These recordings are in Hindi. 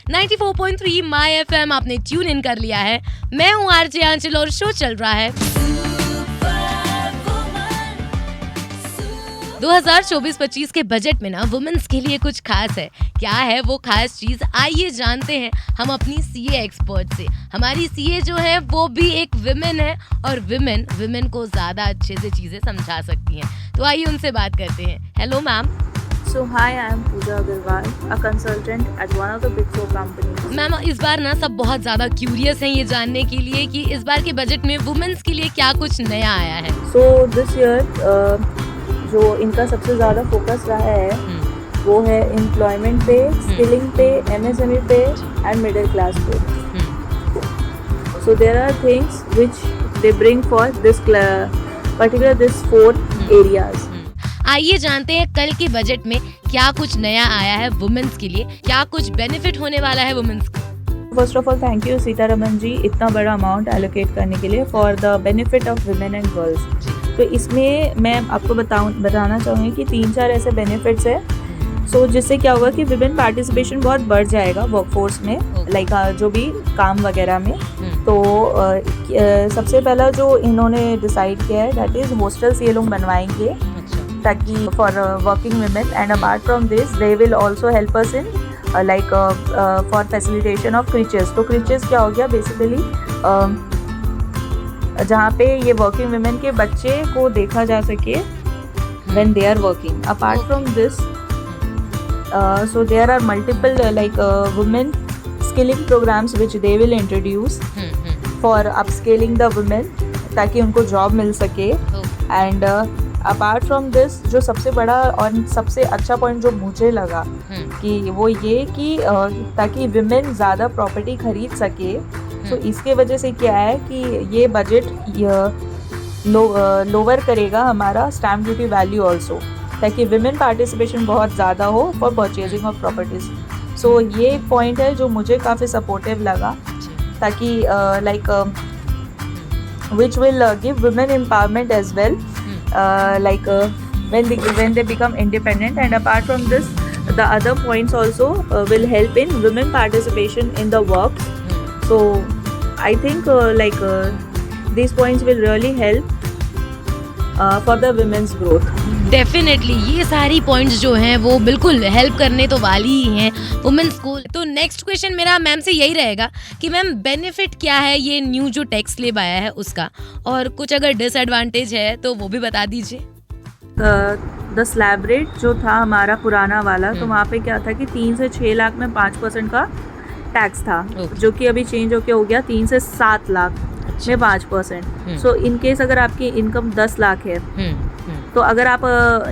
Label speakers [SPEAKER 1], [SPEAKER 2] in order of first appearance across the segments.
[SPEAKER 1] 94.3 माय एफएम आपने ट्यून इन कर लिया है। मैं हूँ आरजे आंचल और शो चल रहा है 2024-25 के बजट में ना वुमेन्स के लिए कुछ खास है। क्या है वो खास चीज, आइए जानते हैं हम अपनी सीए एक्सपर्ट से। हमारी सीए जो है वो भी एक विमेन है और विमेन को ज्यादा अच्छे से चीजें समझा सकती हैं। तो आइए उनसे बात करते हैं। Hello ma'am.
[SPEAKER 2] So hi, I am Pooja Agarwal, a consultant at one of the Big Four companies.
[SPEAKER 1] Ma'am, इस बार ना सब बहुत ज़्यादा क्यूरियस हैं ये जानने के लिए कि इस बार के बजट में वुमेन्स के लिए क्या कुछ नया आया है।
[SPEAKER 2] So this year जो इनका सबसे ज़्यादा फोकस रहा है वो है एम्प्लॉयमेंट पे, स्किलिंग पे, MSME पे एंड मिडिल क्लास पे। So there are things which they bring for this this 4 areas.
[SPEAKER 1] आइए जानते हैं कल के बजट में क्या कुछ नया आया है वुमेन्स के लिए, क्या कुछ बेनिफिट होने वाला है वुमेन्स को।
[SPEAKER 2] First of all thank you Sitharaman ji इतना बड़ा अमाउंट एलोकेट करने के लिए for the benefit of women and girls. तो इसमें मैं आपको बताना चाहूँगी कि 3-4 ऐसे बेनिफिट्स है सो जिससे क्या होगा कि विमेन पार्टिसिपेशन बहुत बढ़ जाएगा वर्कफोर्स में, लाइक जो भी काम वगैरह में। तो सबसे पहला जो इन्होंने डिसाइड किया है दैट इज़ हॉस्टल्स ये लोग बनवाएंगे ताकि for working women and apart from this they will also help us in like for facilitation of creches. तो क्रीचेस क्या हो गया बेसिकली जहाँ पे ये वर्किंग वुमेन के बच्चे को देखा जा सके when they are working. Apart from this so there are multiple women skilling programs which they will introduce for upscaling the women ताकि उनको जॉब मिल सके। एंड अपार्ट फ्रॉम दिस जो सबसे बड़ा और सबसे अच्छा पॉइंट जो मुझे लगा कि वो ये कि ताकि विमेन ज़्यादा प्रॉपर्टी खरीद सके। तो इसके वजह से क्या है कि ये बजट लोअर करेगा हमारा स्टैम्प ड्यूटी वैल्यू ऑल्सो ताकि विमेन पार्टिसिपेशन बहुत ज़्यादा हो फॉर परचेजिंग ऑफ प्रॉपर्टीज। सो ये एक पॉइंट है जो मुझे काफ़ी सपोर्टिव लगा ताकि like which will give women empowerment as well when they become independent. And apart from this the other points also will help in women participation in the work. So I think these points will really help for the women's growth.
[SPEAKER 1] Definitely ये सारी पॉइंट्स जो हैं वो बिल्कुल हेल्प करने तो वाली ही हैं वुमेन्स को। तो नेक्स्ट क्वेश्चन मेरा मैम से यही रहेगा कि मैम बेनिफिट क्या है ये न्यू जो टैक्स स्लैब आया है उसका, और कुछ अगर डिसएडवांटेज है तो वो भी बता दीजिए।
[SPEAKER 2] द स्लैब रेट जो था हमारा पुराना वाला तो वहाँ पे क्या था कि 3 से 6 लाख में 5% का टैक्स था, जो कि अभी चेंज होके हो गया 3 से 7 लाख में 5%। सो इन केस अगर आपकी इनकम 10 लाख है तो अगर आप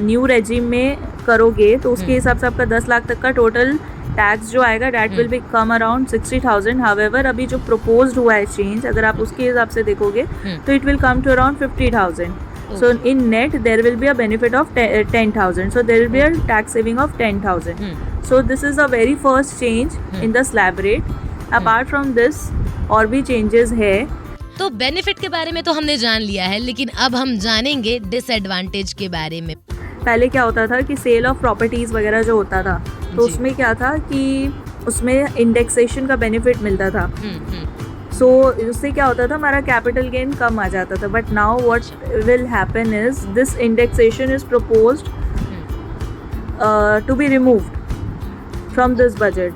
[SPEAKER 2] न्यू रेजिम में करोगे तो उसके हिसाब से आपका 10 लाख तक का टोटल टैक्स जो आएगा that will be come around 60,000। However अभी जो प्रपोज्ड हुआ है चेंज अगर आप उसके हिसाब से देखोगे तो it will come to around 50,000। So in net there will be a benefit of 10,000। So there will be a tax saving of 10,000। So this is the very first change in the slab rate. Apart from this और भी चेंजेस है।
[SPEAKER 1] तो बेनिफिट के बारे में तो हमने जान लिया है, लेकिन अब हम जानेंगे डिसएडवांटेज के बारे में।
[SPEAKER 2] पहले क्या होता था कि सेल ऑफ प्रॉपर्टीज वगैरह जो होता था तो उसमें क्या था कि उसमें इंडेक्सेशन का बेनिफिट मिलता था। सो उससे क्या होता था हमारा कैपिटल गेन कम आ जाता था। But now what will happen is this indexation is proposed to be removed from this budget.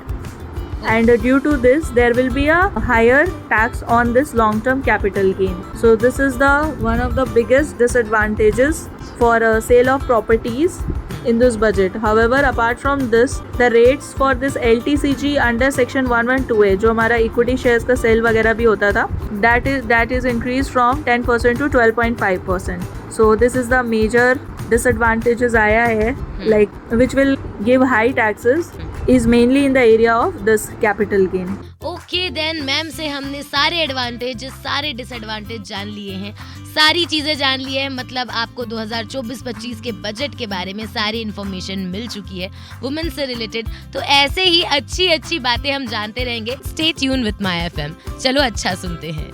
[SPEAKER 2] And due to this there will be a higher tax on this long term capital gain. So this is the one of the biggest disadvantages for sale of properties in this budget. However, apart from this the rates for this LTCG under section 112A जो हमारा equity shares का sale वगैरह भी होता था that is increased from 10% to 12.5%. So this is the major disadvantages आया है like which will give high taxes is mainly in the area of this capital gain.
[SPEAKER 1] Okay then ma'am से हमने सारे एडवांटेज सारे डिसएडवांटेज जान लिए हैं, सारी चीजें जान ली है। मतलब आपको 2024-25 के बजट के बारे में सारी इन्फॉर्मेशन मिल चुकी है वुमेन से रिलेटेड। तो ऐसे ही अच्छी अच्छी बातें हम जानते रहेंगे। Stay tune with my FM. चलो अच्छा सुनते हैं।